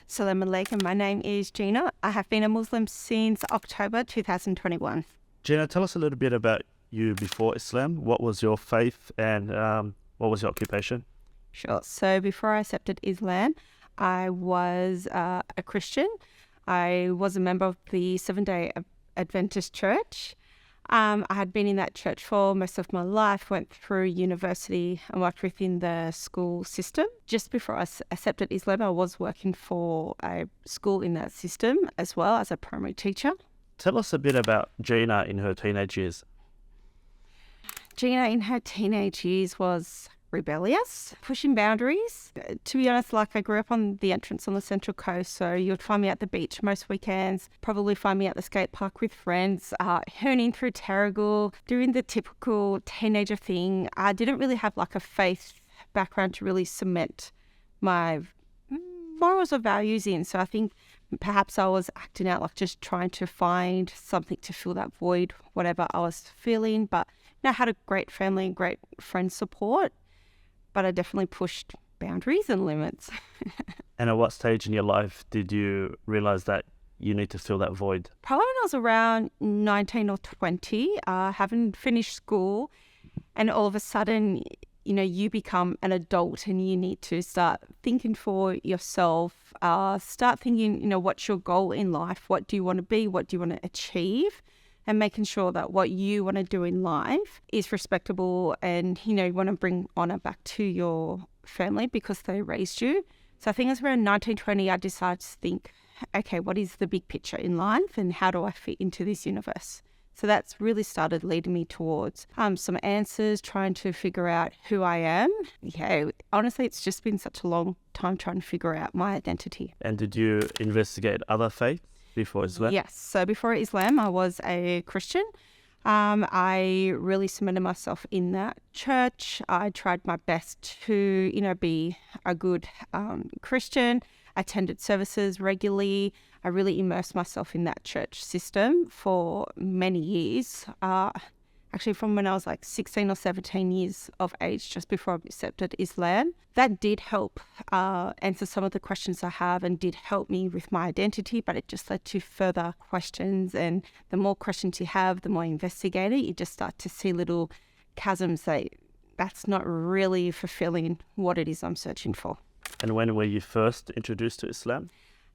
Assalamu alaikum. My name is Gina. I have been a Muslim since October 2021. Gina, tell us a little bit about you before Islam. What was your faith and what was your occupation? Sure. So before I accepted Islam, I was a Christian. I was a member of the Seventh-day Adventist Church. I had been in that church for most of my life, went through university and worked within the school system. Just before I accepted Islam, I was working for a school in that system as well as a primary teacher. Tell us a bit about Gina in her teenage years. Gina in her teenage years was rebellious, pushing boundaries. To be honest, I grew up on the entrance on the Central Coast, so you'd find me at the beach most weekends, probably find me at the skate park with friends, hooning through Terrigal, doing the typical teenager thing. I didn't really have a faith background to really cement my morals or values in, so I think perhaps I was acting out just trying to find something to fill that void, whatever I was feeling, but I had a great family and great friend support. But I definitely pushed boundaries and limits. And at what stage in your life did you realize that you need to fill that void? Probably when I was around 19 or 20, having finished school, and all of a sudden, you become an adult and you need to start thinking for yourself, start thinking, what's your goal in life? What do you want to be? What do you want to achieve? And making sure that what you want to do in life is respectable and, you want to bring honour back to your family because they raised you. So I think it's around 1920 I decided to think, okay, what is the big picture in life and how do I fit into this universe? So that's really started leading me towards some answers, trying to figure out who I am. Yeah, honestly, it's just been such a long time trying to figure out my identity. And did you investigate other faiths before Islam? Yes. So before Islam, I was a Christian. I really cemented myself in that church. I tried my best to, be a good Christian, attended services regularly. I really immersed myself in that church system for many years. Actually, from when I was 16 or 17 years of age, just before I accepted Islam. That did help answer some of the questions I have and did help me with my identity, but it just led to further questions. And the more questions you have, the more you investigate it, you just start to see little chasms that that's not really fulfilling what it is I'm searching for. And when were you first introduced to Islam?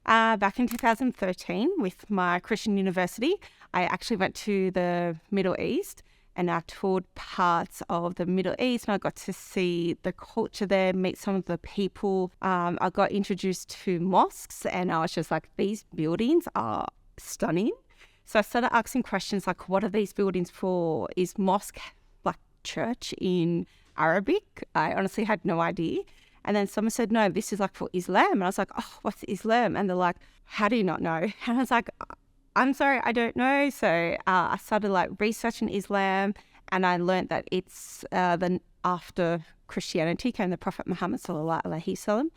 Back in 2013 with my Christian university. I actually went to the Middle East and I toured parts of the Middle East and I got to see the culture there, meet some of the people. I got introduced to mosques and I was just these buildings are stunning. So I started asking questions what are these buildings for? Is mosque church in Arabic? I honestly had no idea. And then someone said, no, this is for Islam. And I was oh, what's Islam? And they're how do you not know? And I was I'm sorry, I don't know. So I started researching Islam and I learned that it's then after Christianity came the Prophet Muhammad sallallahu alaihi wasallam.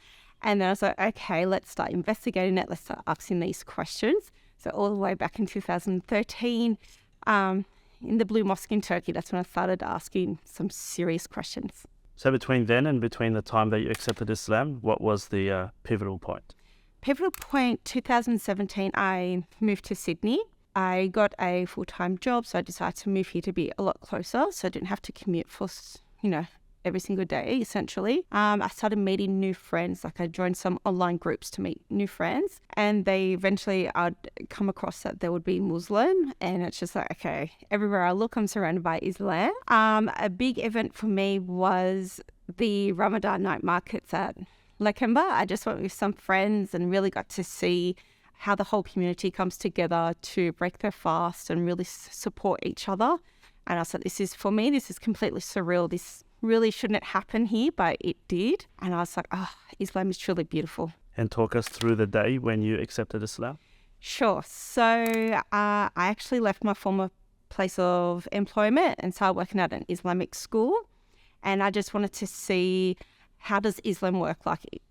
And then I was okay, let's start investigating it. Let's start asking these questions. So all the way back in 2013, in the Blue Mosque in Turkey, that's when I started asking some serious questions. So between then and between the time that you accepted Islam, what was the pivotal point? Pivotal point, 2017, I moved to Sydney. I got a full-time job, so I decided to move here to be a lot closer, so I didn't have to commute for, every single day, essentially. I started meeting new friends. I joined some online groups to meet new friends, and I'd come across that there would be Muslim, and it's just okay, everywhere I look, I'm surrounded by Islam. A big event for me was the Ramadan night markets at Lakemba. I just went with some friends and really got to see how the whole community comes together to break their fast and really support each other. And I said, this is completely surreal. This really shouldn't happen here, but it did. And I was Islam is truly beautiful. And talk us through the day when you accepted Islam. Sure. So I actually left my former place of employment and started working at an Islamic school. And I just wanted to see how does Islam work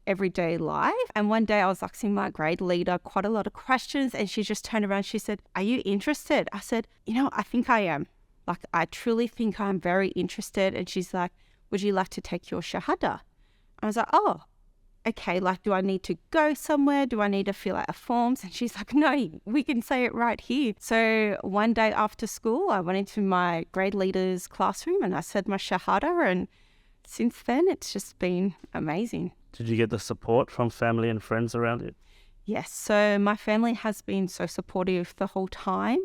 everyday life? And one day I was asking my grade leader quite a lot of questions and she just turned around and she said, are you interested? I said, I think I am. I truly think I'm very interested. And she's like, would you like to take your Shahada? I was oh, okay, like, do I need to go somewhere? Do I need to fill out a forms? And she's like, no, we can say it right here. So one day after school, I went into my grade leader's classroom and I said my Shahada. And since then, it's just been amazing. Did you get the support from family and friends around it? Yes. So my family has been so supportive the whole time.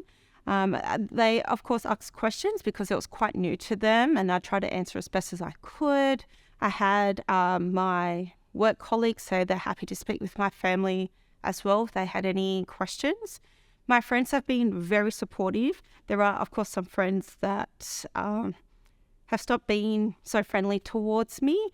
They, of course, asked questions because it was quite new to them, and I tried to answer as best as I could. I had my work colleagues say they're happy to speak with my family as well if they had any questions. My friends have been very supportive. There are, of course, some friends that have stopped being so friendly towards me.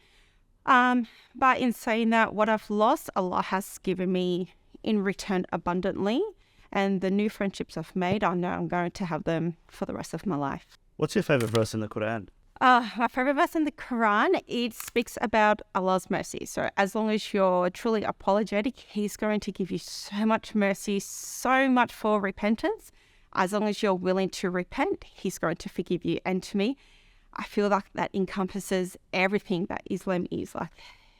But in saying that, what I've lost, Allah has given me in return abundantly. And the new friendships I've made, I know I'm going to have them for the rest of my life. What's your favorite verse in the Quran? My favorite verse in the Quran, it speaks about Allah's mercy. So as long as you're truly apologetic, He's going to give you so much mercy, so much for repentance. As long as you're willing to repent, He's going to forgive you. And to me, I feel like that encompasses everything that Islam is. Like,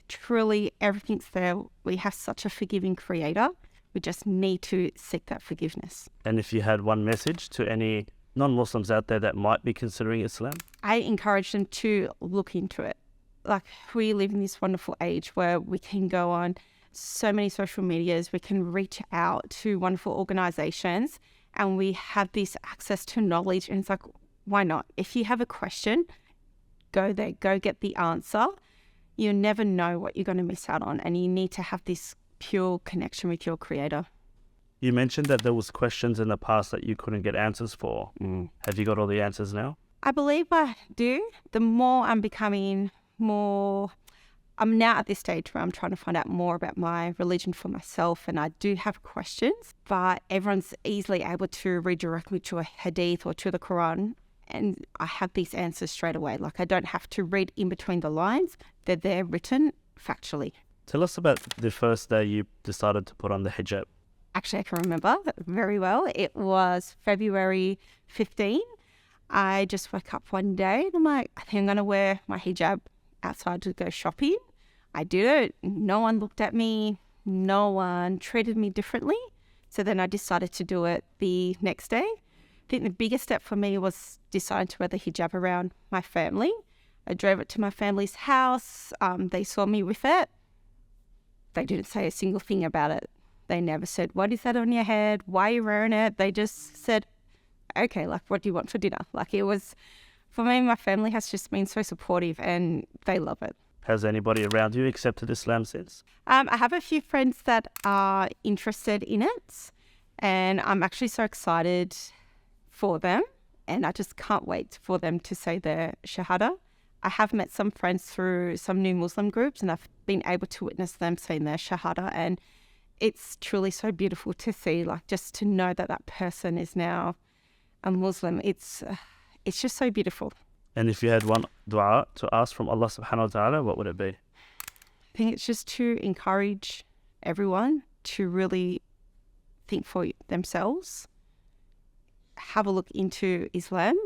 truly everything's there. We have such a forgiving creator. We just need to seek that forgiveness. And if you had one message to any non-Muslims out there that might be considering Islam? I encourage them to look into it. Like, we live in this wonderful age where we can go on so many social medias, we can reach out to wonderful organizations, and we have this access to knowledge. And it's like, why not? If you have a question, go there, go get the answer. You never know what you're going to miss out on, and you need to have this pure connection with your creator. You mentioned that there was questions in the past that you couldn't get answers for. Have you got all the answers now? I believe I do. The more I'm becoming more, I'm now at this stage where I'm trying to find out more about my religion for myself, and I do have questions, but everyone's easily able to redirect me to a hadith or to the Quran, and I have these answers straight away. Like, I don't have to read in between the lines. They're there written factually. Tell us about the first day you decided to put on the hijab. Actually, I can remember very well. It was February 15. I just woke up one day and I'm like, I think I'm going to wear my hijab outside to go shopping. I did it. No one looked at me. No one treated me differently. So then I decided to do it the next day. I think the biggest step for me was deciding to wear the hijab around my family. I drove it to my family's house. They saw me with it. They didn't say a single thing about it. They never said, what is that on your head? Why are you wearing it? They just said, okay, like, what do you want for dinner? Like, it was, for me, my family has just been so supportive and they love it. Has anybody around you accepted Islam since? I have a few friends that are interested in it, and I'm actually so excited for them, and I just can't wait for them to say their Shahada. I have met some friends through some new Muslim groups, and I've been able to witness them saying their Shahada, and it's truly so beautiful to see, like, just to know that that person is now a Muslim. It's just so beautiful. And if you had one dua to ask from Allah subhanahu wa ta'ala, what would it be? I think it's just to encourage everyone to really think for themselves, have a look into Islam,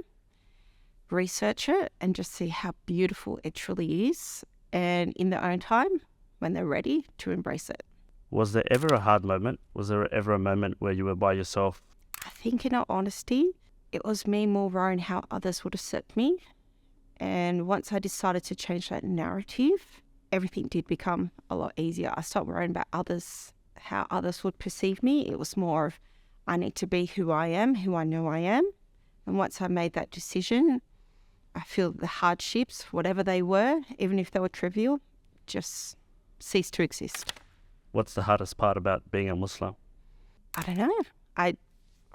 research it, and just see how beautiful it truly is, and in their own time, when they're ready, to embrace it. Was there ever a hard moment? Was there ever a moment where you were by yourself? I think, in all honesty, it was me more worrying how others would accept me. And once I decided to change that narrative, everything did become a lot easier. I stopped worrying about others, how others would perceive me. It was more of, I need to be who I am, who I know I am. And once I made that decision, I feel the hardships, whatever they were, even if they were trivial, just ceased to exist. What's the hardest part about being a Muslim? I don't know.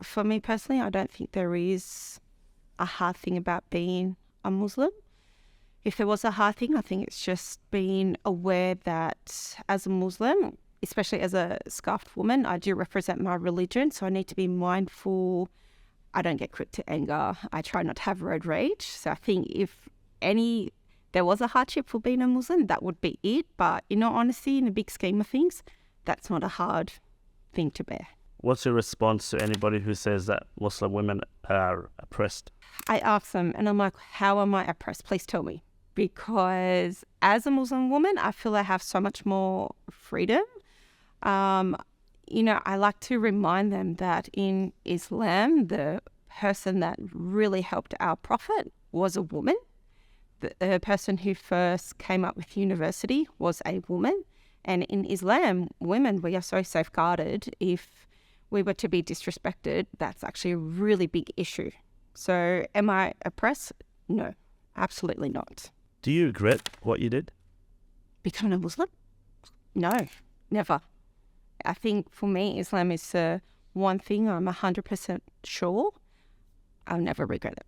For me personally, I don't think there is a hard thing about being a Muslim. If there was a hard thing, I think it's just being aware that as a Muslim, especially as a scarfed woman, I do represent my religion, so I need to be mindful. I don't get quick to anger. I try not to have road rage. So I think if there was a hardship for being a Muslim, that would be it. But in all honesty, in the big scheme of things, that's not a hard thing to bear. What's your response to anybody who says that Muslim women are oppressed? I ask them and I'm like, how am I oppressed? Please tell me. because as a Muslim woman, I feel I have so much more freedom. I like to remind them that in Islam, the person that really helped our Prophet was a woman. The person who first came up with university was a woman. And in Islam, women, we are so safeguarded. If we were to be disrespected, that's actually a really big issue. So am I oppressed? No, absolutely not. Do you regret what you did? Becoming a Muslim? No, never. I think for me, Islam is one thing I'm 100% sure I'll never regret it.